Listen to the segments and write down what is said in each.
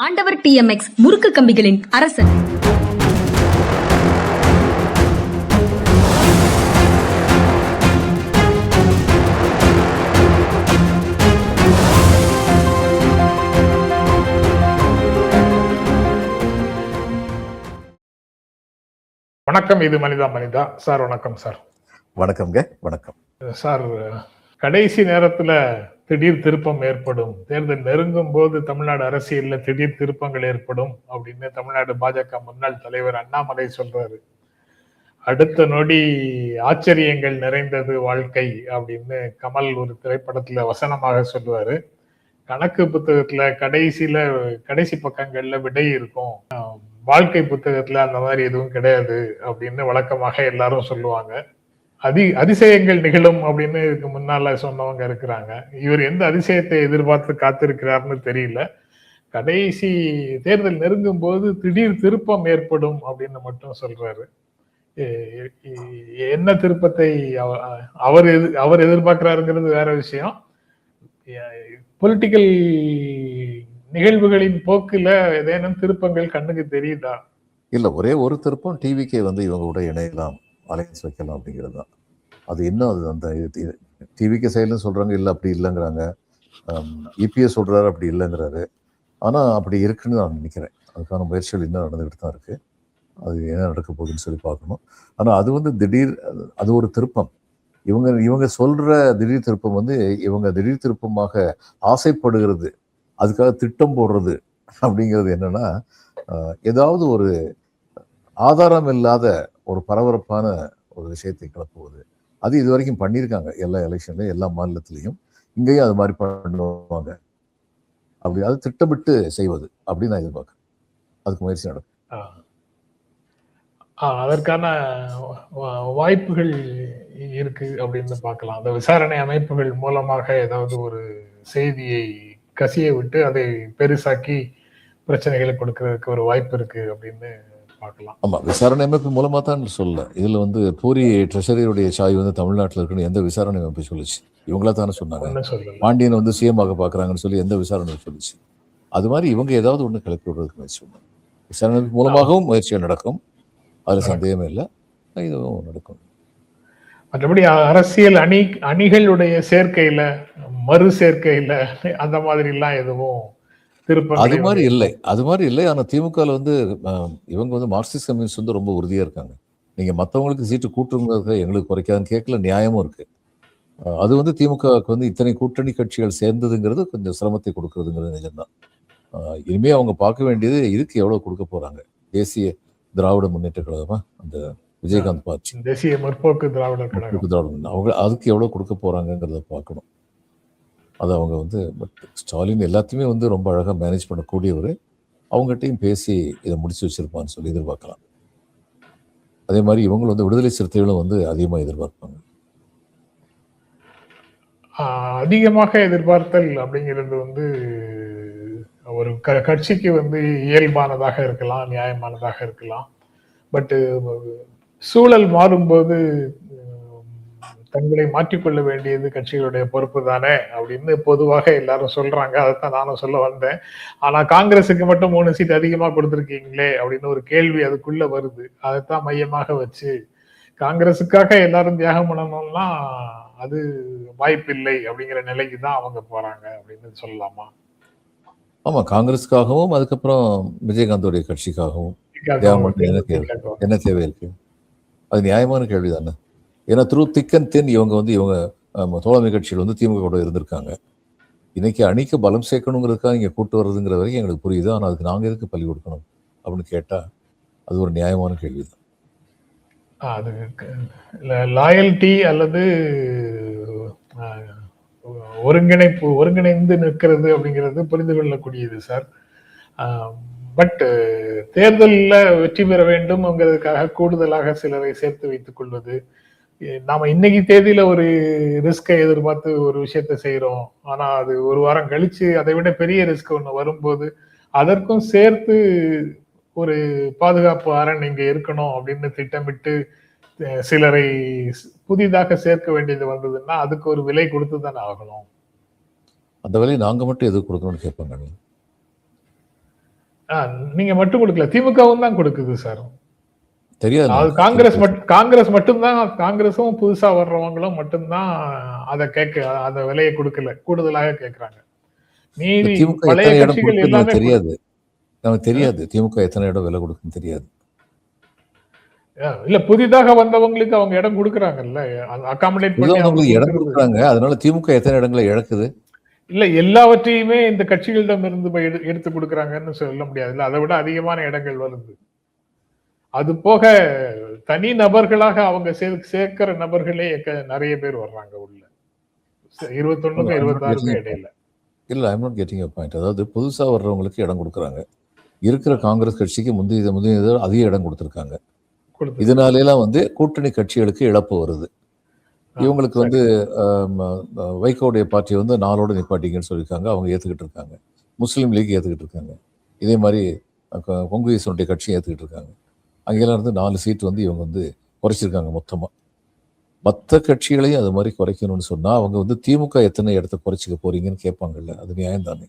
ஆண்டவர் TMX முறுக்கு கம்பிகளின் அரசன். வணக்கம். இது மனிதா மனிதா. சார் வணக்கம் சார். வணக்கம்ங்க. வணக்கம் சார். கடைசி நேரத்துல திடீர் திருப்பம் ஏற்படும், தேர்தல் நெருங்கும் போது தமிழ்நாடு அரசியல்ல திடீர் திருப்பங்கள் ஏற்படும் அப்படின்னு தமிழ்நாடு பாஜக முன்னாள் தலைவர் அண்ணாமலை சொல்றாரு. அடுத்த நொடி ஆச்சரியங்கள் நிறைந்தது வாழ்க்கை அப்படின்னு கமல் ஒரு திரைப்படத்துல வசனமாக சொல்லுவாரு. கணக்கு புத்தகத்துல கடைசி பக்கங்கள்ல விடை இருக்கும், வாழ்க்கை புத்தகத்துல அந்த மாதிரி எதுவும் கிடையாது அப்படின்னு வழக்கமாக எல்லாரும் சொல்லுவாங்க. அதிசயங்கள் நிகழும் அப்படின்னு இதுக்கு முன்னால சொன்னவங்க இருக்கிறாங்க. இவர் எந்த அதிசயத்தை எதிர்பார்த்து காத்திருக்கிறார்னு தெரியல. கடைசி தேர்தல் நெருங்கும் போது திடீர் திருப்பம் ஏற்படும் அப்படின்னு மட்டும் சொல்றாரு. என்ன திருப்பத்தை அவர் எதிர்பார்க்கிறாருங்கிறது வேற விஷயம். பொலிட்டிக்கல் நிகழ்வுகளின் போக்குல ஏதேனும் திருப்பங்கள் கண்ணுக்கு தெரியுதா? இல்ல, ஒரே ஒரு திருப்பம் டிவிக்கே இவங்க கூட இணையலாம், அலையன்ஸ் வைக்கலாம் அப்படிங்கிறது தான். அது இன்னும் அது அந்த டிவிக்கே சைடுன்னு சொல்றாங்க, இல்லை அப்படி இல்லைங்கிறாங்க. இபிஎஸ் சொல்றாரு அப்படி இல்லைங்கிறாரு. ஆனால் அப்படி இருக்குன்னு நான் நினைக்கிறேன். அதுக்கான முயற்சிகள் இன்னும் நடந்துகிட்டு தான் இருக்கு. அது என்ன நடக்க போகுதுன்னு சொல்லி பார்க்கணும். ஆனால் அது திடீர், அது ஒரு திருப்பம். இவங்க சொல்ற திடீர் திருப்பம் இவங்க திடீர் திருப்பமாக ஆசைப்படுகிறது, அதுக்காக திட்டம் போடுறது அப்படிங்கிறது என்னன்னா, ஏதாவது ஒரு ஆதாரம் இல்லாத ஒரு பரபரப்பான ஒரு விஷயத்தை கிளப்புவது. அது இது வரைக்கும் பண்ணியிருக்காங்க எல்லா எலெக்ஷன்லையும், எல்லா மாநிலத்திலையும். இங்கேயும் அது மாதிரி பண்ணுவாங்க. அப்படி அது திட்டமிட்டு செய்வது அப்படின்னு நான் எதிர்பார்க்கிறேன். அதுக்கு முயற்சி நடக்கும். அதற்கான வாய்ப்புகள் இருக்கு அப்படின்னு பார்க்கலாம். அந்த விசாரணை அமைப்புகள் மூலமாக ஏதாவது ஒரு செய்தியை கசிய விட்டு அதை பெருசாக்கி பிரச்சனைகளை கொடுக்கறதுக்கு ஒரு வாய்ப்பு இருக்கு அப்படின்னு பார்க்கலாம். ஆமா, விசாரணை அமைப்பு மூலமா தான் சொல்லல. இதுல பூரி ட்ரெஷரியுடைய சாய் தமிழ்நாட்டில் இருக்குன்னு எந்த விசாரணை அமைப்பு சொல்லிச்சு? இவங்களா தானே சொன்னாங்க. பாண்டியன் சிஎமாக பாக்குறாங்கன்னு சொல்லி எந்த விசாரணை சொல்லிச்சு? அது மாதிரி இவங்க ஏதாவது ஒண்ணு கிளப்பி விடுறதுக்கு முயற்சி பண்ணுவாங்க. விசாரணை அமைப்பு மூலமாகவும் முயற்சிகள் நடக்கும், அதுல சந்தேகமே இல்லை, இதுவும் நடக்கும். மற்றபடி அரசியல் அணிகளுடைய சேர்க்கையில, மறு சேர்க்கையில அந்த மாதிரி எல்லாம் எதுவும் அது மாதிரி இல்லை. ஆனா திமுக இவங்க மார்க்சிஸ்ட் கம்யூனிஸ்ட் ரொம்ப உறுதியா இருக்காங்க. நீங்க மற்றவங்களுக்கு சீட்டு கூட்டுறவங்க எங்களுக்கு குறைக்காதுன்னு கேட்கல, நியாயமும் இருக்கு. அது திமுகவுக்கு இத்தனை கூட்டணி கட்சிகள் சேர்ந்ததுங்கிறது கொஞ்சம் சிரமத்தை கொடுக்கறதுங்கிறது நிஜம்தான். இனிமே அவங்க பார்க்க வேண்டியது இதுக்கு எவ்வளவு கொடுக்க போறாங்க. தேசிய திராவிட முன்னேற்ற கழகமா, அந்த விஜயகாந்த் பார்ட்டி, தேசிய முற்போக்கு திராவிட கழகம், அவங்க அதுக்கு எவ்வளவு கொடுக்க போறாங்கிறத பார்க்கணும். அது அவங்க பட் ஸ்டாலின் எல்லாத்தையுமே ரொம்ப அழகாக மேனேஜ் பண்ணக்கூடியவர். அவங்ககிட்டையும் பேசி இதை முடிச்சு வச்சிருப்பான்னு சொல்லி எதிர்பார்க்கலாம். அதே மாதிரி இவங்க விடுதலை சிறுத்தைகளும் அதிகமாக எதிர்பார்ப்பாங்க. அதிகமாக எதிர்பார்த்தல் அப்படிங்கிறது ஒரு கட்சிக்கு இயல்பானதாக இருக்கலாம், நியாயமானதாக இருக்கலாம். பட் சூழல் மாறும்போது தங்களை மாற்றிக்கொள்ள வேண்டியது கட்சிகளுடைய பொறுப்பு தானே அப்படின்னு பொதுவாக எல்லாரும் சொல்றாங்க. அதைத்தான் நானும் சொல்ல வந்தேன். ஆனா காங்கிரஸுக்கு மட்டும் 3 சீட் அதிகமா கொடுத்துருக்கீங்களே அப்படின்னு ஒரு கேள்வி அதுக்குள்ள வருது. அதைத்தான் மையமாக வச்சு காங்கிரஸுக்காக எல்லாரும் தியாகம் பண்ணணும்னா அது வாய்ப்பில்லை அப்படிங்கிற நிலைக்கு தான் அவங்க போறாங்க அப்படின்னு சொல்லலாமா? ஆமா, காங்கிரஸுக்காகவும் அதுக்கப்புறம் விஜயகாந்தோடைய கட்சிக்காகவும் என்ன தேவை இருக்கு? அது நியாயமான கேள்வி தானே. ஏன்னா த்ரூ திக் அண்ட் தின் இவங்க தோழமை கட்சியில் திமுக கூட இருந்திருக்காங்க. இன்னைக்கு அணிக்கு பலம் சேர்க்கணுங்கிறதுக்காக இங்கே கூட்டு வர்றதுங்கிற வரைக்கும் எங்களுக்கு புரியுது. ஆனால் அதுக்கு நாங்கள் எதுக்கு பள்ளி கொடுக்கணும் அப்படின்னு கேட்டால் அது ஒரு நியாயமான கேள்வி தான். அது லாயல்டி அல்லது ஒருங்கிணைந்து நிற்கிறது அப்படிங்கிறது புரிந்து கொள்ளக்கூடியது சார். பட் தேர்தலில் வெற்றி பெற வேண்டும்ங்கிறதுக்காக கூடுதலாக சிலரை சேர்த்து வைத்துக் கொள்வது, நாம இன்னைக்கு தேதியில ஒரு ரிஸ்கை எதிர்பார்த்து ஒரு விஷயத்த செய்யறோம். ஆனா அது ஒரு வாரம் கழிச்சு அதை விட பெரிய ரிஸ்க் ஒண்ணு வரும்போது அதற்கும் சேர்த்து ஒரு பாதுகாப்பு அரண் இங்க இருக்கணும் அப்படின்னு திட்டமிட்டு சிலரை புதிதாக சேர்க்க வேண்டியது வந்ததுன்னா அதுக்கு ஒரு விலை கொடுத்து தானே ஆகணும். அந்த விலை நாங்க மட்டும் எது கொடுக்கணும்னு கேட்பாங்க. நீங்க மட்டும் கொடுக்கல, திமுகவும் தான் கொடுக்குது சார். தெரியாது அது நமக்கு. காங்கிரஸ் மட்டும்தான், காங்கிரஸும் புதுசா வர்றவங்களும் மட்டும்தான் அதை அந்த விலையை கொடுக்கல, கூடுதலாக கேட்கிறாங்க. மீதி திமுக பழைய எத்தனை இடம் கட்சிகள் கொடுக்குன்னு எல்லாமே தெரியாது. நமக்கு தெரியாது திமுக எத்தனை இடம் விலை கொடுக்குன்னு தெரியாது. இல்ல, புதிதாக வந்தவங்களுக்கு அவங்க இடம் கொடுக்கறாங்கல்ல, அகாமடேட் பண்ணி அவங்க உங்களுக்கு இடம் கொடுக்கறது. கொடுக்குறாங்க. அதனால திமுக எத்தனை இடங்களை இழக்குது? இல்ல, எல்லாவற்றையுமே இந்த கட்சிகளிடம் இருந்து எடுத்து கொடுக்கறாங்கன்னு சொல்ல முடியாதுல்ல. அதை விட அதிகமான இடங்கள் வருது. அது போக தனி நபர்களாக அவங்க சேர்க்கிற நபர்களே நிறைய பேர் வர்றாங்க உள்ள. 21க்கும் 26க்கும் இடையில. இல்ல, I'm not getting your point. அதாவது புதுசா வர்றவங்களுக்கு இடம் கொடுக்குறாங்க. இருக்கிற காங்கிரஸ் கட்சிக்கு முந்தைய அதிக இடம் கொடுத்துருக்காங்க. இதனால வந்து கூட்டணி கட்சிகளுக்கு இழப்பு வருது. இவங்களுக்கு வந்து வைகோடைய பார்ட்டி வந்து 4 நிப்பாட்டிங்கன்னு சொல்லியிருக்காங்க. அவங்க ஏத்துக்கிட்டு இருக்காங்க. முஸ்லீம் லீக் ஏத்துக்கிட்டு இருக்காங்க. இதே மாதிரி கொங்கு ஈசனுடைய கட்சியும் ஏத்துக்கிட்டு இருக்காங்க. அங்கெல்லாம் இருந்து 4 சீட் வந்து இவங்க வந்து குறைச்சிருக்காங்க மொத்தமா. மற்ற கட்சிகளையும் அது மாதிரி குறைக்கணும்னு சொன்னா அவங்க வந்து திமுக எத்தனை இடத்த குறைச்சிக்க போறீங்கன்னு கேட்பாங்கல்ல. அது நியாயம் தானே?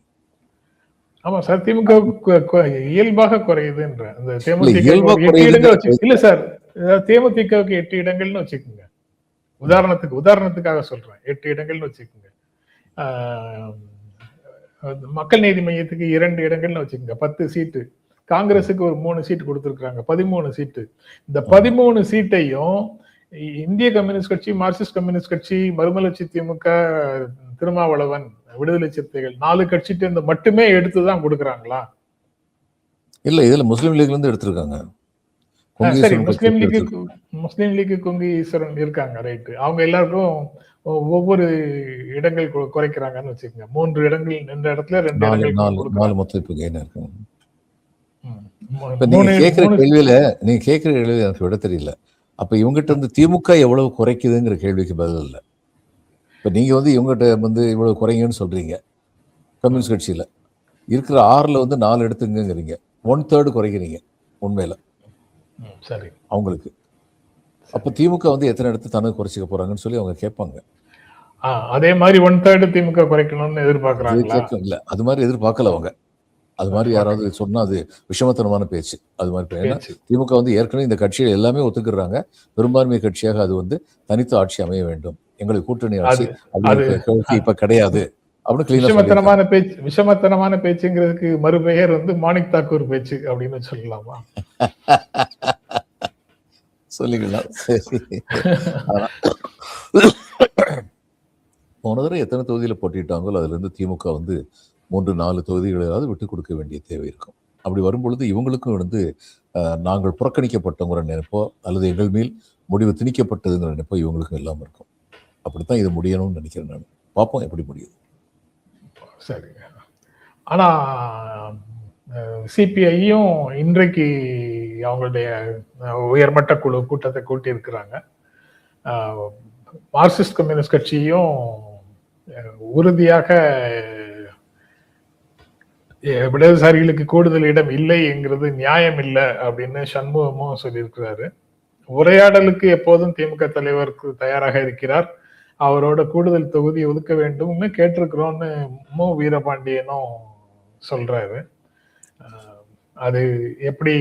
ஆமா சார், திமுக இயல்பாக குறையுதுன்ற அந்த இயல்பா குறையுது. இல்ல சார், தேமுதிகவுக்கு 8 இடங்கள்னு வச்சுக்கோங்க. உதாரணத்துக்காக சொல்றேன், 8 இடங்கள்னு வச்சுக்கோங்க. மக்கள் நீதி மையத்துக்கு 2 இடங்கள்னு வச்சுக்கோங்க, 10 சீட்டு. காங்கிரஸுக்கு ஒரு 3 சீட்டு கொடுத்திருக்காங்க, 13 சீட்டு. இந்த 13 சீட்டையும் இந்திய கம்யூனிஸ்ட் கட்சி, மார்க்சிஸ்ட் கம்யூனிஸ்ட் கட்சி, மறுமலர்ச்சி திமுக, திருமாவளவன், விடுதலை சிறுத்தைகள் 4 கட்சிட்டு இருந்து மட்டுமே எடுத்துதான் கொடுக்கறாங்களா? இல்ல, இதுல முஸ்லீம் லீக்ல இருந்து எடுத்திருக்காங்க. சரி, முஸ்லீம் லீக் கொங்கு ஈஸ்வரன் இருக்காங்க, ரைட். அவங்க எல்லாருக்கும் ஒவ்வொரு இடங்கள் குறைக்கிறாங்கன்னு வச்சுக்கோங்க. 3 இடங்கள் நின்ற இடத்துல 2 இடங்கள் 4 மொத்தம் இப்ப கெயின் இருக்கு. நீங்க கேட்கிற கேள்வியில எனக்கு விட தெரியல. அப்ப இவங்ககிட்ட இருந்து திமுக எவ்வளவு குறைக்குதுங்கிற கேள்விக்கு பதில் இல்லை. இப்ப நீங்க வந்து இவங்ககிட்ட வந்து இவ்வளவு குறைங்கன்னு சொல்றீங்க. கம்யூனிஸ்ட் கட்சியில இருக்கிற 6ல வந்து 4 எடுத்துங்கிறீங்க. 1/3 குறைக்கிறீங்க உண்மையில. சரி, அவங்களுக்கு அப்ப திமுக வந்து எத்தனை இடத்து தனக்கு குறைச்சிக்க போறாங்கன்னு சொல்லி அவங்க கேட்பாங்க. அதே மாதிரி 1/3 திமுக குறைக்கணும்னு எதிர்பார்க்கறாங்களா? இல்ல, அது மாதிரி எதிர்பார்க்கல அவங்க. அது மாதிரி யாராவது சொன்னா அது விஷமத்தனமான பேச்சு. அது மாதிரி திமுக வந்து ஏற்கனவே இந்த கட்சிகள் எல்லாமே ஒத்துக்கிறாங்க. பெரும்பான்மை கட்சியாக அது வந்து தனித்து ஆட்சி அமைய வேண்டும், எங்களுக்கு கூட்டணி ஆட்சி இப்ப கிடையாது அப்படின்னு விஷமத்தனமான பேச்சுங்கிறதுக்கு மறுபெயர் வந்து மாணிக் தாக்கூர் பேச்சு அப்படின்னு சொல்லலாமா? சொல்லிக்கலாம். சரி, போன தடவை எத்தனை தொகுதியில போட்டிட்டாங்களோ அதுல இருந்து திமுக வந்து 3-4 தொகுதிகளாவது விட்டு கொடுக்க வேண்டிய தேவை இருக்கும். அப்படி வரும்பொழுது இவங்களுக்கும் வந்து நாங்கள் புறக்கணிக்கப்பட்டங்கிற நினைப்போ அல்லது எங்கள் மேல் முடிவு திணிக்கப்பட்டதுங்கிற நினைப்போ இவங்களுக்கும் இல்லாம இருக்கும். அப்படித்தான் இது முடியணும்னு நினைக்கிறேன் நான். பார்ப்போம் எப்படி முடியுது. சரி, ஆனா சிபிஐயும் இன்றைக்கு அவங்களுடைய உயர்மட்ட குழு கூட்டத்தை கூட்டி இருக்கிறாங்க. மார்க்சிஸ்ட் கம்யூனிஸ்ட் கட்சியும் உறுதியாக இடதுசாரிகளுக்கு கூடுதல் இடம் இல்லை என்கிறது நியாயம் இல்லை அப்படின்னு சண்முகமும் சொல்லியிருக்கிறாரு. உரையாடலுக்கு எப்போதும் திமுக தலைவருக்கு தயாராக இருக்கிறார். அவரோட கூடுதல் தொகுதி ஒதுக்க வேண்டும்னு கேட்டிருக்கிறோம்னு மு வீரபாண்டியனும் சொல்றாரு. அது எப்படி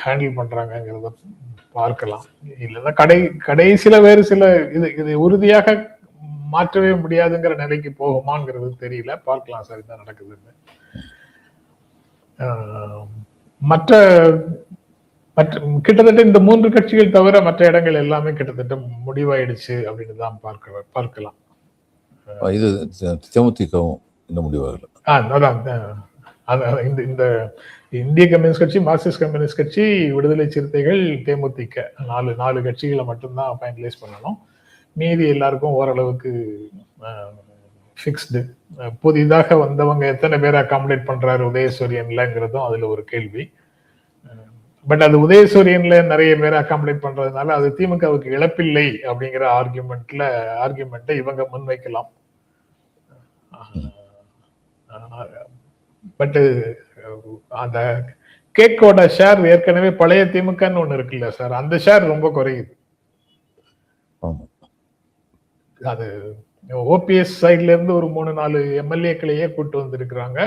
ஹேண்டில் பண்றாங்கிறத பார்க்கலாம். இல்லைன்னா கடைசியில வேறு சில இது உறுதியாக மாற்றவே முடியாதுங்கிற நிலைக்கு போகுமாங்கிறது தெரியல. பார்க்கலாம் சார் என்ன நடக்குதுன்னு. மற்ற கிட்டத்தட்ட இந்த 3 கட்சிகள் தவிர மற்ற இடங்கள் எல்லாமே கிட்டத்தட்ட முடிவாயிடுச்சு அப்படின்னு தான் பார்க்கலாம். இது தேமுதிகவும் இன்னும் முடிவாகல. அதான் இந்த இந்திய கம்யூனிஸ்ட் கட்சி, மார்க்சிஸ்ட் கம்யூனிஸ்ட் கட்சி, விடுதலை சிறுத்தைகள், தேமுதிக 4 கட்சிகளை மட்டும்தான் ஃபைனலைஸ் பண்ணணும். மீதி எல்லாருக்கும் ஓரளவுக்கு ஃபிக்ஸ்டு. புதிதாக வந்தவங்க எத்தனை பேர் அகாமடேட் பண்றாரு உதயசூரியன்லங்கிறதும் அதுல ஒரு கேள்வி. பட் அது உதயசூரியன்ல நிறைய பேர் அகாமடேட் பண்றதுனால அது திமுகவுக்கு இழப்பில்லை அப்படிங்கிற ஆர்குமெண்ட்டை இவங்க முன்வைக்கலாம். பட் அந்த கேக்கோட ஷேர் ஏற்கனவே பழைய திமுகன்னு ஒண்ணு இருக்குல்ல சார், அந்த ஷேர் ரொம்ப குறையுது. அது ஓபிஎஸ் சைட்ல இருந்து ஒரு 3-4 எம்எல்ஏக்களையே கூட்டு வந்திருக்கிறாங்க.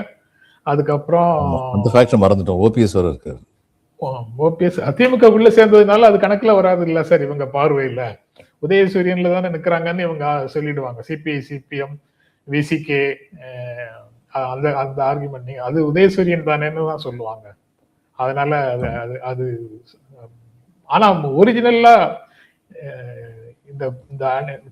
அதுக்கப்புறம் அந்த ஃபேக்டர் மறந்துட்டோம். ஓபிஎஸ் வர இருக்காரு. ஓபிஎஸ் அதிமுக உள்ள சேர்ந்ததுனால அது கணக்குல வராது இல்ல சார். இவங்க பார்வையில உதயசூரியன்ல தானே நிக்கிறாங்கன்னு இவங்க சொல்லிடுவாங்க. சிபிஐ, சிபிஎம், விசிகே, அந்த அந்த ஆர்குமெண்ட் அது உதயசூரியன் தானேன்னு தான் சொல்லுவாங்க. அதனால அது அது அது ஆனா ஒரிஜினலா இந்த இந்த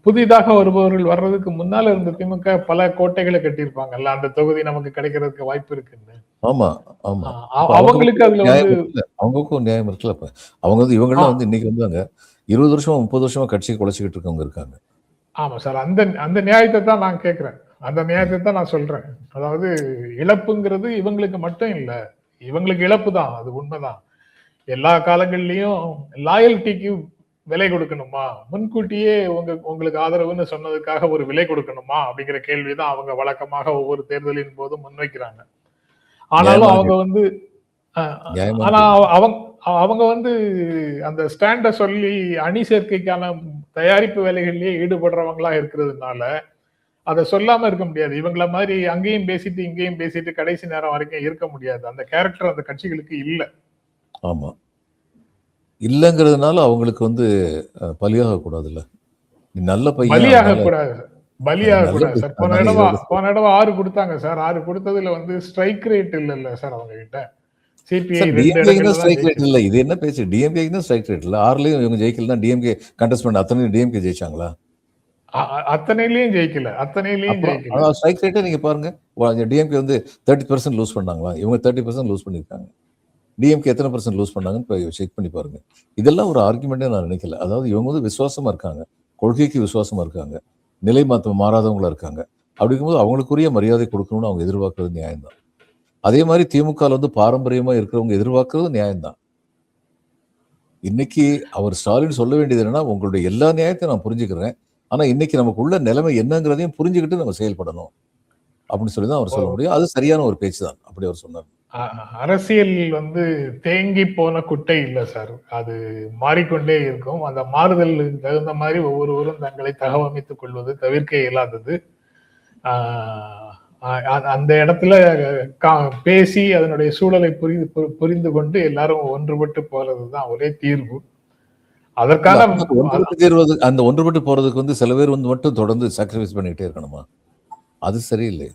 புதிதாக வருபவர்கள் வர்றதுக்கு முன்னால இருந்த திமுக பல கோட்டைகளை கட்டியிருப்பாங்கல்ல, அந்த தொகுதி நமக்கு கிடைக்கிறதுக்கு வாய்ப்பு இருக்குன்னு. ஆமா ஆமா. அவங்களுக்கு அதுல வந்து அவங்களுக்கும் நியாயம் இருக்குல்ல. இப்ப அவங்க வந்து இவங்கெல்லாம் வந்து இன்னைக்கு வந்தாங்க 20 வருஷமா 30 வருஷமா கட்சியை குலைச்சிக்கிட்டு இருக்கவங்க இருக்காங்க. ஆமா சார். அந்த அந்த நியாயத்தை தான் நான் கேட்கிறேன். அந்த நியாயத்தை தான் நான் சொல்றேன். அதாவது இழப்புங்கிறது இவங்களுக்கு மட்டும் இல்ல, இவங்களுக்கு இழப்பு தான், அது உண்மைதான். எல்லா காலங்கள்லயும் லாயல்ட்டிக்கு விலை கொடுக்கணுமா, முன்கூட்டியே உங்களுக்கு ஆதரவுன்னு சொன்னதுக்காக ஒரு விலை கொடுக்கணுமா அப்படிங்கிற கேள்விதான் அவங்க வழக்கமாக ஒவ்வொரு தேர்தலின் போதும் முன்வைக்கிறாங்க. ஆனாலும் அவங்க வந்து ஆனா அவங்க வந்து அந்த ஸ்டாண்ட சொல்லி அணி சேர்க்கைக்கான தயாரிப்பு வேலைகள்லயே ஈடுபடுறவங்களா இருக்கிறதுனால அதை சொல்லாம இருக்க முடியாது. இவங்கள மாதிரி அங்கேயும் பேசிட்டு இங்கேயும் பேசிட்டு கடைசி நேரம் வரைக்கும் இருக்க முடியாது. அந்த கேரக்டர் அந்த கட்சிகளுக்கு இல்ல. ஆமா, இல்லங்கிறதுனால அவங்களுக்கு வந்து பலியாக கூடாதுல்ல. நல்ல பையன் பலியாக கூடாது, பலியாக கூடாது சார். போன தடவை 6 கொடுத்தாங்க சார். 6 கொடுத்ததுல வந்து ஸ்ட்ரைக் ரேட் இல்ல சார் அவங்க கிட்ட. சிபிஐ ஸ்ட்ரைக் ரேட் இல்ல. இது என்ன பேச்சு? டிஎம்கே தான் ஸ்ட்ரைக் ரேட் இல்ல. 6லயும் இவங்க ஜெயிக்கல. டிஎம்கே கண்டெஸ்ட் பண்ண அத்தனை டிஎம்கே ஜெயிச்சாங்களா? அத்தனையிலயும் ஜெயிக்கல. ஸ்ட்ரைக் ரேட்டே நீங்க பாருங்க. டிஎம்கே வந்து 30% லூஸ் பண்ணாங்களா? இவங்க 30% லூஸ் பண்ணிருக்காங்க. டிஎம்கே எத்தனை % லூஸ் பண்ணாங்கன்னு செக் பண்ணி பாருங்க. இதெல்லாம் ஒரு ஆர்குமெண்டே நான் நினைக்கல. அதாவது இவங்க வந்து விசுவாசமா இருக்காங்க, கொள்கைக்கு விசுவாசமா இருக்காங்க, நிலை மாறாதவங்களா இருக்காங்க. அப்படி இருக்கும்போது அவங்களுக்குரிய மரியாதை கொடுக்கணும்னு அவங்க எதிர்பார்க்கறது நியாயம்தான். அதே மாதிரி திமுக வந்து பாரம்பரியமா இருக்கிறவங்க எதிர்பார்க்கறது நியாயம்தான். இன்னைக்கு அவர் ஸ்டாலின் சொல்ல வேண்டியது என்னன்னா, உங்களுடைய எல்லா நியாயத்தையும் நான் புரிஞ்சுக்கிறேன், ஆனா இன்னைக்கு நமக்கு உள்ள நிலைமை என்னங்கிறதையும் புரிஞ்சுக்கிட்டு நம்ம செயல்படணும் அப்படின்னு சொல்லி தான் அவர் சொல்ல முடியும். அது சரியான ஒரு பேச்சு தான். அப்படி அவர் சொன்னார். அரசியல் வந்து தேங்கி போன குட்டை இல்ல சார். அது மாறிக்கொண்டே இருக்கும். அந்த மாறுதலுக்கு தகுந்த மாதிரி ஒவ்வொருவரும் தங்களை தகவமைத்துக் கொள்வது தவிர்க்க இயலாதது. அந்த இடத்துல பேசி அதனுடைய சூழலை புரிந்து கொண்டு எல்லாரும் ஒன்றுபட்டு போறதுதான் ஒரே தீர்வு. அதற்கான அந்த ஒன்றுபட்டு போறதுக்கு வந்து சில பேர் வந்து மட்டும் தொடர்ந்து சாக்ரிஃபைஸ் பண்ணிட்டே இருக்கணுமா? அது சரியில்லை.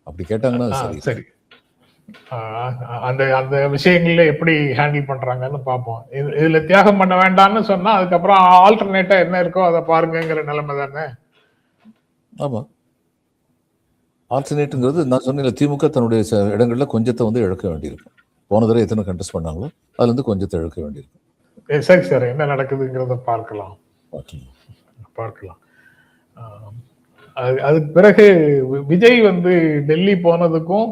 அப்படி கேட்டாங்கன்னா சரி. அந்த அந்த விஷயங்கள்ல எப்படி ஹேண்டில் பண்றாங்கன்னு பார்ப்போம். இதுல தியாகம் பண்ண வேண்டாம்னு சொன்னா அதுக்கப்புறம் ஆல்டர்னேட்டா என்ன இருக்கோ அதை பாருங்கிற நிலைமை தானே. ஆமா, ஆல்டர்னேட்டுங்கிறது நான் சொன்னேன், திமுக தன்னுடைய இடங்கள்ல கொஞ்சத்தை வந்து இழக்க வேண்டியிருக்கும். போன தடவை எத்தனை கண்டெஸ்ட் பண்ணாங்களோ அதுல இருந்து கொஞ்சத்தை இழக்க வேண்டியிருக்கும். சரி சார், என்ன நடக்குதுங்கிறத பார்க்கலாம். அதுக்கு பிறகு விஜய் வந்து டெல்லி போனதுக்கும்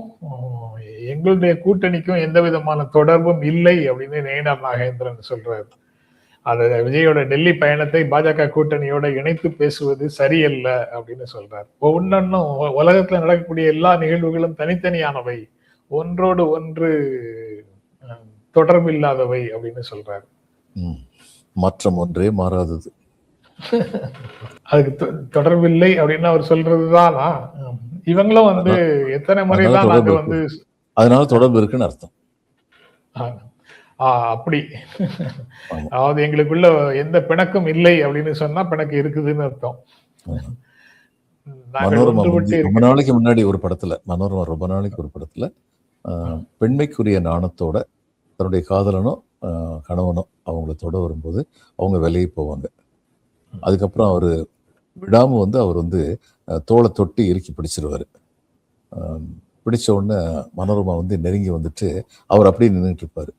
எங்களுடைய கூட்டணிக்கும் எந்த விதமான தொடர்பும் இல்லை அப்படின்னு நயினார் நாகேந்திரன் சொல்றாரு. அது விஜயோட டெல்லி பயணத்தை பாஜக கூட்டணியோட இணைத்து பேசுவது சரியல்ல அப்படின்னு சொல்றாரு. ஒன்னொன்னும் உலகத்துல நடக்கக்கூடிய எல்லா நிகழ்வுகளும் தனித்தனியானவை, ஒன்றோடு ஒன்று தொடர்பு இல்லாதவை அப்படின்னு சொல்றாரு. மாற்றம் ஒன்றே மாறாதது. அதுக்கு தொடர்பில்லை அப்படின்னு அவர் சொல்றதுதான். இவங்களும் வந்து எத்தனை முறைதான் நாங்க வந்து அதனால தொடர்பு இருக்குன்னு அர்த்தம். அப்படி அதாவது எங்களுக்குள்ள எந்த பிணக்கும் இல்லை அப்படின்னு சொன்னா பிணக்கு இருக்குதுன்னு அர்த்தம். ரொம்ப நாளைக்கு முன்னாடி ஒரு படத்துல, மனோரமா ரொம்ப நாளைக்கு ஒரு படத்துல பெண்மைக்குரிய நாணத்தோட தன்னுடைய காதலனோ கணவனோ அவங்கள தொட வரும்போது அவங்க விலகி போவாங்க. அதுக்கப்புறம் அவர் விடாம வந்து அவர் வந்து தோளை தொட்டி இறுக்கி பிடிச்சிருவாரு. பிடிச்ச உடனே மனோரமா வந்து நெருங்கி வந்துட்டு அவர் அப்படியே நின்றுட்டு இருப்பாரு.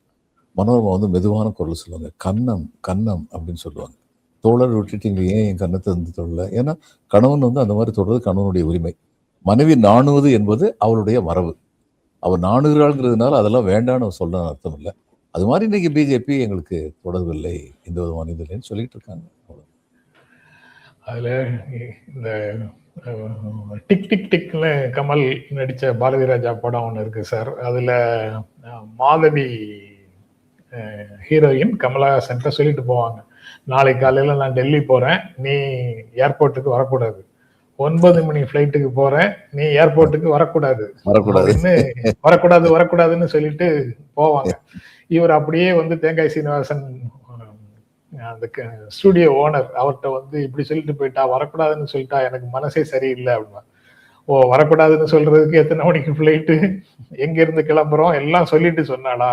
மனோரமா வந்து மெதுவான குரல் சொல்லுவாங்க, கன்னம் கன்னம் அப்படின்னு சொல்லுவாங்க. தோழர் விட்டுட்டீங்க, ஏன் என் கன்னத்தை வந்து தொடல? ஏன்னா கணவன் வந்து அந்த மாதிரி தொடர்றது கணவனுடைய உரிமை. மனைவி நாணுவது என்பது அவளுடைய மரபு. அவர் நாணுகிறாள்ங்கிறதுனால அதெல்லாம் வேண்டான்னு சொல்ல அர்த்தம் இல்லை. அது மாதிரி இன்னைக்கு பிஜேபி எங்களுக்கு தொடர்பு இல்லை, எந்த விதமான இது இல்லைன்னு சொல்லிட்டு இருக்காங்க. அதுல இந்த டிக் டிக் டிக்னு கமல் நடிச்ச பாரதி ராஜா படம் ஒன்று இருக்கு சார். அதுல மாதவி ஹீரோயின் கமலஹாசன் சொல்லிட்டு போவாங்க, நாளை காலையில நான் டெல்லி போறேன், நீ ஏர்போர்ட்டுக்கு வரக்கூடாது, 9 மணி ஃபிளைட்டுக்கு போறேன், நீ ஏர்போர்ட்டுக்கு வரக்கூடாது வரக்கூடாது. அப்படின்னு வரக்கூடாதுன்னு சொல்லிட்டு போவாங்க. இவர் அப்படியே வந்து தேங்காய் சீனிவாசன் அந்த ஸ்டுடியோ ஓனர் அவர்கிட்ட வந்து இப்படி சொல்லிட்டு போயிட்டா, வரக்கூடாதுன்னு சொல்லிட்டா, எனக்கு மனசே சரியில்லை அப்படின்னா. ஓ, வரக்கூடாதுன்னு சொல்றதுக்கு எத்தனை மணிக்கு ஃபிளைட்டு, எங்க இருந்து கிளம்புறோம் எல்லாம் சொல்லிட்டு சொன்னாளா,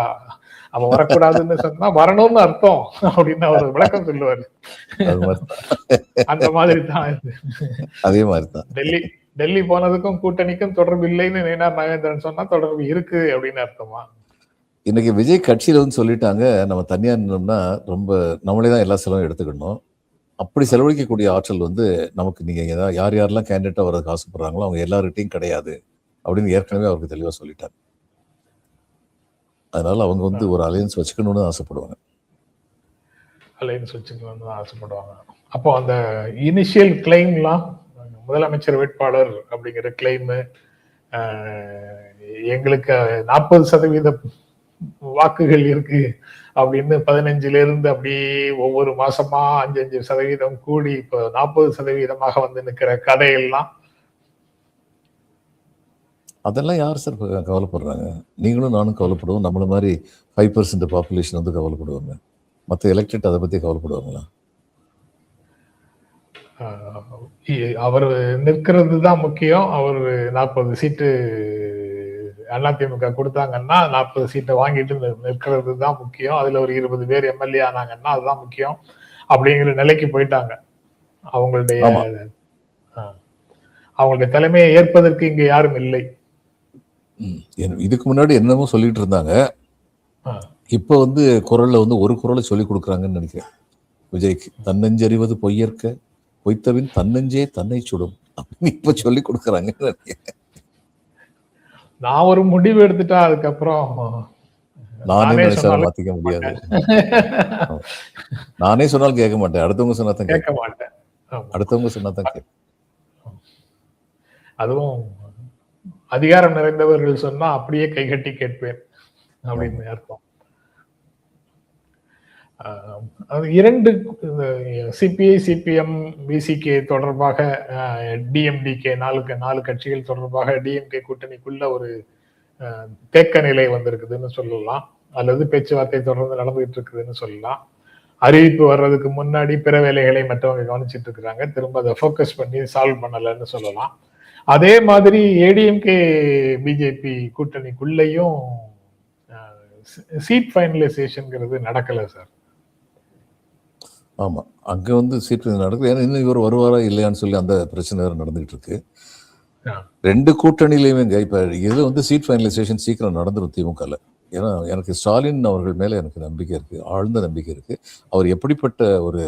அவ வரக்கூடாதுன்னு சொன்னா வரணும்னு அர்த்தம் அப்படின்னு அவர் விளக்கம் சொல்லுவாரு. அந்த மாதிரி தான் அதே மாதிரிதான் டெல்லி போனதுக்கும் கூட்டணிக்கும் தொடர்பு இல்லைன்னு நயினார் நாகேந்திரன் சொன்னா தொடர்பு இருக்கு அப்படின்னு அர்த்தமா? இன்னைக்கு விஜய் கட்சியில வந்து சொல்லிட்டாங்க, நம்ம தனியா நின்னோம்னா ரொம்ப நம்மளே தான் எல்லா செலவும் எடுத்துக்கணும், அப்படி செலவழிக்கக்கூடிய ஆற்றல் வந்து நமக்கு நீங்க யார் யாரெல்லாம் கேண்டிடேட்டா வரதுக்கு ஆசைப்படுறாங்களோ அவங்க எல்லார்கிட்டையும் கிடையாது அப்படின்னு ஏற்கனவே அவருக்கு தெளிவா சொல்லிட்டாங்க. அதனால அவங்க வந்து ஒரு அலையன்ஸ் வச்சுக்கணும்னு ஆசைப்படுவாங்க. அலையன்ஸ் வச்சுக்கணும்னு ஆசைப்படுவாங்க. அப்போ அந்த இனிஷியல் கிளைம்லாம் முதலமைச்சர் வேட்பாளர் அப்படிங்கிற கிளைம், எங்களுக்கு 40% வாக்குகள் இருக்கு அப்படின்னு 15ல இருந்து அப்படியே ஒவ்வொரு மாசமா 5% கூடி இப்போ 40% வந்து நிற்கிற கதையெல்லாம், அதெல்லாம் யார் சார் கவலைப்படுறாங்க? நீங்களும் நானும் கவலைப்படுவோம். நம்மள மாதிரி 5% பாப்புலேஷன் வந்து கவலைப்படுவாங்க. மற்ற எலெக்டட் அதை பத்தி கவலைப்படுவாங்களா? அவர் நிற்கிறது தான் முக்கியம். அவர் 40 சீட்டு அதிமுக கொடுத்தாங்கன்னா 40 சீட்டை வாங்கிட்டு நிற்கிறது தான் முக்கியம். அதுல ஒரு 20 பேர் எம்எல்ஏ ஆனாங்கன்னா அதுதான் முக்கியம் அப்படிங்கிற நிலைக்கு போயிட்டாங்க. அவங்களுடைய தலைமையை ஏற்பதற்கு இங்க யாரும் இல்லை. இதுக்கு முன்னாடி என்னமோ சொல்லிட்டு இருந்தாங்க, இப்ப வந்து குரல்ல வந்து ஒரு குரலை சொல்லி கொடுக்குறாங்கன்னு நினைக்கிறேன் விஜய்க்கு. தன்னஞ்சறிவது பொய்யற்க பொய்த்தவின் தன்னஞ்சே தன்னை சுடும் அப்படின்னு இப்ப சொல்லி கொடுக்குறாங்கன்னு நினைக்கிறேன். நான் ஒரு முடிவு எடுத்துட்டா அதுக்கப்புறம் நானே மாத்திக்க முடியாது. நானே சொன்னாலும் கேட்க மாட்டேன், அடுத்தவங்க சொன்னா தான் கேட்க மாட்டேன். அடுத்தவங்க சொன்னா தான் கேட்க. அதுவும் அதிகாரம் நிறைந்தவர்கள் சொன்னா அப்படியே கைகட்டி கேட்பேன் அப்படின்னு அர்த்தம். இரண்டு சிபிஐ சிபிஎம் பிசிகே தொடர்பாக, டிஎம்டிகே 4 கட்சிகள் தொடர்பாக டிஎம்கே கூட்டணிக்குள்ள ஒரு தேக்க நிலை வந்திருக்குதுன்னு சொல்லலாம், அல்லது பேச்சுவார்த்தை தொடர்ந்து நடந்துகிட்டு இருக்குதுன்னு சொல்லலாம். அறிவிப்பு வர்றதுக்கு முன்னாடி பிற வேலைகளை மற்றவங்க கவனிச்சுட்டு இருக்கிறாங்க, திரும்ப அதை ஃபோக்கஸ் பண்ணி சால்வ் பண்ணலன்னு சொல்லலாம். அதே மாதிரி ஏடிஎம்கே பிஜேபி கூட்டணிக்குள்ளேயும் சீட் ஃபைனலைசேஷன்ங்கிறது நடக்கல சார். ஆமா, அங்க வந்து சீட் நடக்குது. ஏன்னா இன்னும் இவர் வருவாரா இல்லையான்னு சொல்லி அந்த பிரச்சனை நடந்துகிட்டு இருக்கு. 2 கூட்டணியிலையுமே இப்ப இதுல வந்து சீட் ஃபைனலைசேஷன் சீக்கிரம் நடந்துடும் திமுகல. ஏன்னா எனக்கு ஸ்டாலின் அவர்கள் மேல எனக்கு நம்பிக்கை இருக்கு, ஆழ்ந்த நம்பிக்கை இருக்கு. அவர் எப்படிப்பட்ட ஒரு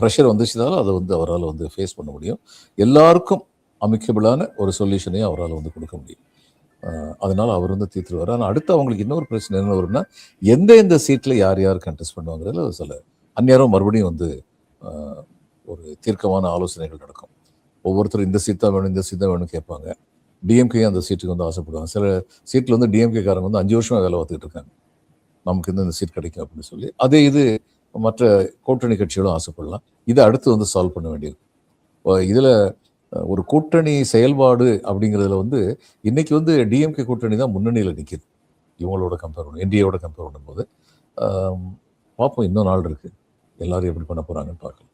ப்ரெஷர் வந்துச்சுனாலும் அதை வந்து அவரால் வந்து ஃபேஸ் பண்ண முடியும். எல்லாருக்கும் அமிக்கபிளான ஒரு சொல்யூஷனையும் அவரால் வந்து கொடுக்க முடியும். அதனால அவர் வந்து தீர்த்துருவார். ஆனால் அடுத்து அவங்களுக்கு இன்னொரு பிரச்சனை என்ன வரும்னா, எந்த சீட்ல யார் யார் கண்டெஸ்ட் பண்ணுவாங்கிறதுல சில அந்நேரம் மறுபடியும் வந்து ஒரு தீர்க்கமான ஆலோசனைகள் நடக்கும். ஒவ்வொருத்தரும் இந்த சீட் தான் வேணும், இந்த சீட் தான் வேணும்னு கேட்பாங்க. டிஎம்கே அந்த சீட்டுக்கு வந்து ஆசைப்படுவாங்க. சில சீட்டில் வந்து டிஎம்கே காரங்க வந்து 5 வருஷமா வேலை பார்த்துக்கிட்டு இருக்காங்க, நமக்கு இந்த சீட் கிடைக்கும் அப்படின்னு சொல்லி. அதே இது மற்ற கூட்டணி கட்சிகளும் ஆசைப்படலாம். இதை அடுத்து வந்து சால்வ் பண்ண வேண்டியது. இதில் ஒரு கூட்டணி செயல்பாடு அப்படிங்கிறதுல வந்து இன்னைக்கு வந்து டிஎம்கே கூட்டணி தான் முன்னணியில் நிற்கிது இவங்களோட கம்பேர் பண்ணும், என்டிஏவோட கம்பேர் பண்ணும்போது. பார்ப்போம், இன்னும் நாள் இருக்கு, எல்லாரும் எப்படி பண்ண போறாங்கன்னு பார்க்கலாம்.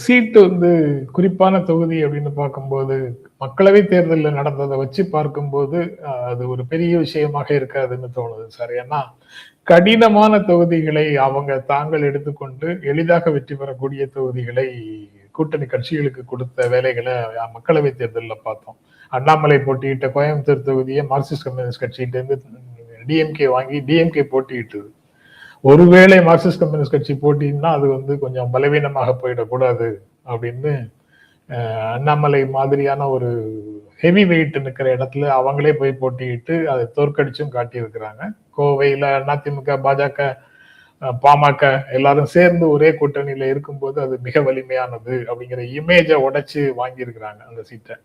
சீட்டு வந்து குறிப்பான தொகுதி அப்படின்னு பார்க்கும்போது, மக்களவை தேர்தலில் நடந்ததை வச்சு பார்க்கும்போது அது ஒரு பெரிய விஷயமாக இருக்காதுன்னு தோணுது சார். ஏன்னா கடினமான தொகுதிகளை அவங்க தாங்கள் எடுத்துக்கொண்டு எளிதாக வெற்றி பெறக்கூடிய தொகுதிகளை கூட்டணி கட்சிகளுக்கு கொடுத்த வேலைகளை மக்களவை தேர்தலில் பார்த்தோம். அண்ணாமலை போட்டியிட்ட கோயம்புத்தூர் தொகுதியை மார்க்சிஸ்ட் கம்யூனிஸ்ட் கட்சிகிட்ட இருந்து டிஎம்கே வாங்கி டிஎம்கே போட்டியிட்டது. ஒருவேளை மார்க்சிஸ்ட் கம்யூனிஸ்ட் கட்சி போட்டின்னா அது வந்து கொஞ்சம் பலவீனமாக போயிடக்கூடாது அப்படின்னு அண்ணாமலை மாதிரியான ஒரு ஹெவி வெயிட் நிற்கிற இடத்துல அவங்களே போய் போட்டியிட்டு அதை தோற்கடிச்சும் காட்டியிருக்கிறாங்க. கோவையில அதிமுக, பாஜக, பாமக எல்லாரும் சேர்ந்து ஒரே கூட்டணியில இருக்கும்போது அது மிக வலிமையானது அப்படிங்கிற இமேஜை உடைச்சு வாங்கியிருக்கிறாங்க அந்த சீட்டை.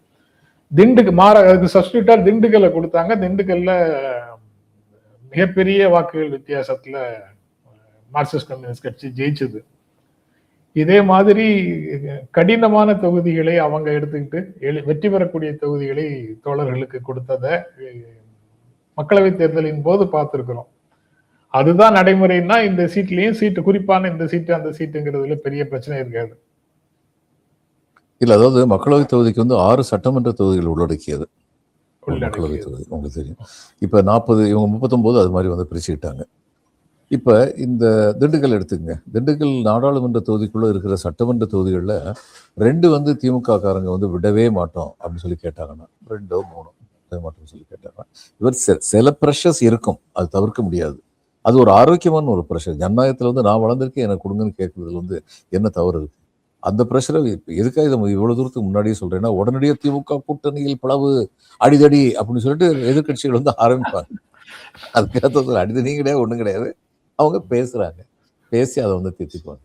அதுக்கு சப்ஸ்டியூட்டா திண்டுக்கல்ல கொடுத்தாங்க. திண்டுக்கல்ல மிகப்பெரிய வாக்குகள் வித்தியாசத்துல மார்க்சிஸ்ட் கம்யூனிஸ்ட் கட்சி ஜெயிச்சது. இதே மாதிரி கடினமான தொகுதிகளை அவங்க எடுத்துக்கிட்டு வெற்றி பெறக்கூடிய தொகுதிகளை தோழர்களுக்கு கொடுத்ததை மக்களவை தேர்தலின் போது பார்த்திருக்கிறோம். அதுதான் நடைமுறைன்னா இந்த சீட்லயும் சீட்டு, குறிப்பான இந்த சீட்டு அந்த சீட்டுங்கிறதுல பெரிய பிரச்சனை இருக்காது. இல்ல, அதாவது மக்களவை தொகுதிக்கு வந்து 6 சட்டமன்ற தொகுதிகள் உள்ளடக்கியது மக்களவை தொகுதி, உங்களுக்கு தெரியும். இப்ப 40, இவங்க 39 அது மாதிரி வந்து பிரிச்சுக்கிட்டாங்க. இப்ப இந்த திண்டுக்கல் எடுத்துக்கங்க. திண்டுக்கல் நாடாளுமன்ற தொகுதிக்குள்ள இருக்கிற சட்டமன்ற தொகுதிகளில் 2 வந்து திமுக காரங்க வந்து விடவே மாட்டோம் அப்படின்னு சொல்லி கேட்டாங்கன்னா, 2 3 விடவே மாட்டோம்னு சொல்லி கேட்டாங்கன்னா, இவர் சில ப்ரெஷர்ஸ் இருக்கும், அது தவிர்க்க முடியாது. அது ஒரு ஆரோக்கியமான ஒரு ப்ரெஷர். ஜனநாயகத்துல வந்து நான் வளர்ந்துருக்கேன், எனக்கு கொடுங்கன்னு கேட்கறதுல வந்து என்ன தவறு இருக்கு? அந்த ப்ரெஷரை எதுக்காக இதை இவ்வளவு தூரத்துக்கு முன்னாடியே சொல்றேன்னா, உடனடியே திமுக கூட்டணியில் பிளவு, அடிதடி அப்படின்னு சொல்லிட்டு எதிர்கட்சிகள் வந்து ஆரம்பிப்பாங்க. அதுக்காக அடிதடியும் கிடையாது, ஒண்ணும் கிடையாது. அவங்க பேசுறாங்க, பேசி அதை வந்து திருத்திக்குவாங்க.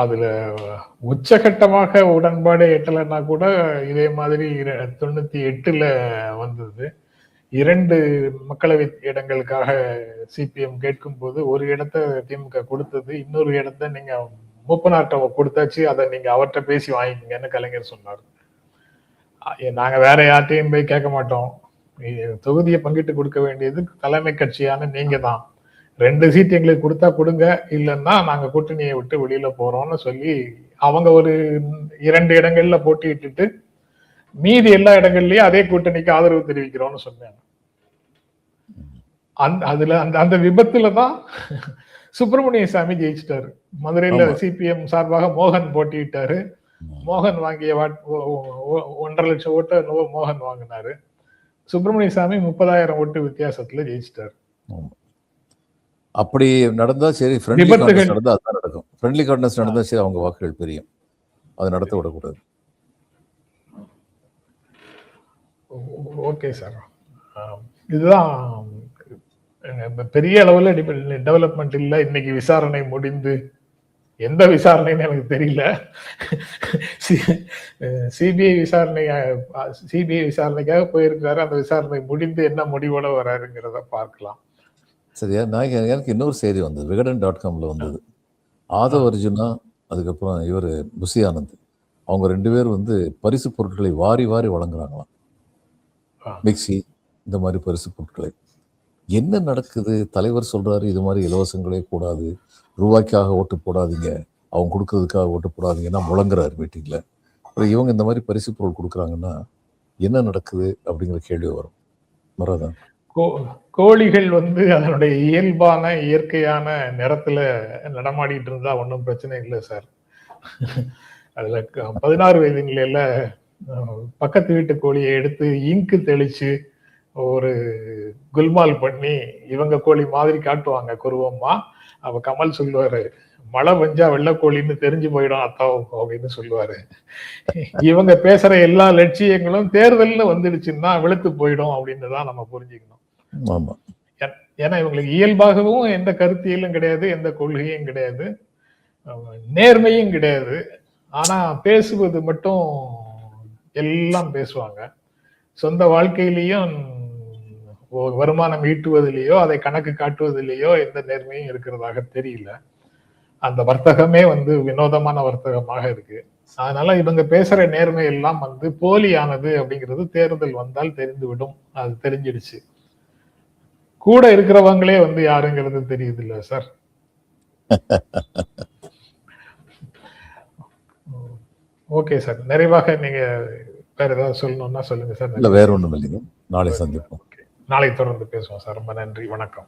அதுல உச்சகட்டமாக உடன்பாடு எட்டலைன்னா கூட இதே மாதிரி 98ல வந்தது. 2 மக்களவை இடங்களுக்காக சிபிஎம் கேட்கும் போது ஒரு இடத்தை திமுக கொடுத்தது, இன்னொரு இடத்தை நீங்க மூப்பனார்ட்ட கொடுத்தாச்சு, அதை நீங்க அவர்கிட்ட பேசி வாங்கிக்கங்கன்னு கலைஞர் சொன்னார். நாங்க வேற யார்ட்டையும் போய் கேட்க மாட்டோம், தொகுதியை பங்கிட்டு கொடுக்க வேண்டியது தலைமை கட்சியான நீங்க தான். 2 சீட் எங்களுக்கு கொடுத்தா கொடுங்க, இல்லைன்னா நாங்க கூட்டணியை விட்டு வெளியில போறோம்னு சொல்லி அவங்க ஒரு 2 இடங்கள்ல போட்டியிட்டு மீதி எல்லா இடங்கள்லயும் அதே கூட்டணிக்கு ஆதரவு தெரிவிக்கிறோம்னு சொன்னாங்க. அதுல அந்த விபத்துலதான் சுப்பிரமணிய சாமி ஜெயிச்சிட்டாரு. மதுரையில சிபிஎம் சார்பாக மோகன் போட்டியிட்டாரு. மோகன் வாங்கிய 1.5 லட்சம் ஓட்டு மோகன் வாங்கினாரு. சுப்பிரமணிய சாமி 30,000 ஓட்டு வித்தியாசத்துல ஜெயிச்சிட்டாரு. அப்படி நடந்தா சரி, ஃப்ரெண்ட்லி கான்டெஸ்ட் நடந்தா அதான் நடக்கும். ஃப்ரெண்ட்லி கான்டெஸ்ட் நடந்தா சரி, அவங்க வாக்குகள் பெரியும். அதை நடத்த விடக்கூடாது. ஓகே சார், இதுதான் பெரிய அளவுல டெவலப்மெண்ட் இல்ல. இன்னைக்கு விசாரணை முடிந்து, எந்த விசாரணைன்னு எனக்கு தெரியல, சிபிஐ விசாரணைக்காக போயிருக்காரு. அந்த விசாரணை முடிந்து என்ன முடிவோட வராருங்கிறத பார்க்கலாம். சரியா? நான் எனக்கு இன்னொரு செய்தி வந்தது, விகடன்.comல வந்தது. ஆதவ் அர்ஜுனா, அதுக்கப்புறம் இவர் புசி ஆனந்த், அவங்க 2 பேர் வந்து பரிசு பொருட்களை வாரி வாரி வழங்குறாங்களாம். மிக்சி, இந்த மாதிரி பரிசு பொருட்களை. என்ன நடக்குது? தலைவர் சொல்றாரு இது மாதிரி இலவசங்களே கூடாது, ரூபாய்க்காக ஓட்டு போடாதீங்க, அவங்க கொடுக்கறதுக்காக ஓட்டு போடாதீங்கன்னா முழங்குறாரு மீட்டிங்ல. இவங்க இந்த மாதிரி பரிசு பொருள் கொடுக்குறாங்கன்னா என்ன நடக்குது அப்படிங்கிற கேள்வி வராதான்? கோழிகள் வந்து அதனுடைய இயல்பான இயற்கையான நிறத்துல நடமாடிட்டு இருந்தா ஒன்றும் பிரச்சனை இல்லை சார். அதுல 16 வயது நிலையில பக்கத்து வீட்டு கோழியை எடுத்து இங்கு தெளிச்சு ஒரு குல்மால் பண்ணி இவங்க கோழி மாதிரி காட்டுவாங்க குருவம்மா. அவ கமல் சொல்லுவாரு, மழை பெஞ்சா வெள்ளக்கோழின்னு தெரிஞ்சு போயிடும் அத்தாவும் அப்படின்னு சொல்லுவாரு. இவங்க பேசுற எல்லா லட்சியங்களும் தேர்தல்னு வந்துடுச்சுன்னா வெளுத்து போயிடும் அப்படின்னு தான் நம்ம புரிஞ்சுக்கணும். ஏன்னா இவங்களுக்கு இயல்பாகவும் எந்த கருத்தியலும் கிடையாது, எந்த கொள்கையும் கிடையாது, நேர்மையும் கிடையாது. ஆனா பேசுவது மட்டும் எல்லாம் பேசுவாங்க. சொந்த வாழ்க்கையிலையும் வருமானம் ஈட்டுவதிலேயோ அதை கணக்கு காட்டுவதிலேயோ எந்த நேர்மையும் இருக்கிறதாக தெரியல. அந்த வர்த்தகமே வந்து வினோதமான வர்த்தகமாக இருக்கு. அதனால இவங்க பேசுற நேர்மை எல்லாம் வந்து போலியானது அப்படிங்கிறது தேர்தல் வந்தால் தெரிந்துவிடும். அது தெரிஞ்சிடுச்சு. கூட இருக்கிறவங்களே வந்து யாருங்கிறது தெரியுது இல்ல சார். ஓகே சார், நிறைவாக நீங்க வேற ஏதாவது சொல்லணும்னா சொல்லுங்க சார். இல்ல, வேற ஒண்ணும் இல்லைங்க. நாளை சந்திப்போம். நாளை தொடர்ந்து பேசுவோம் சார். ரொம்ப நன்றி, வணக்கம்.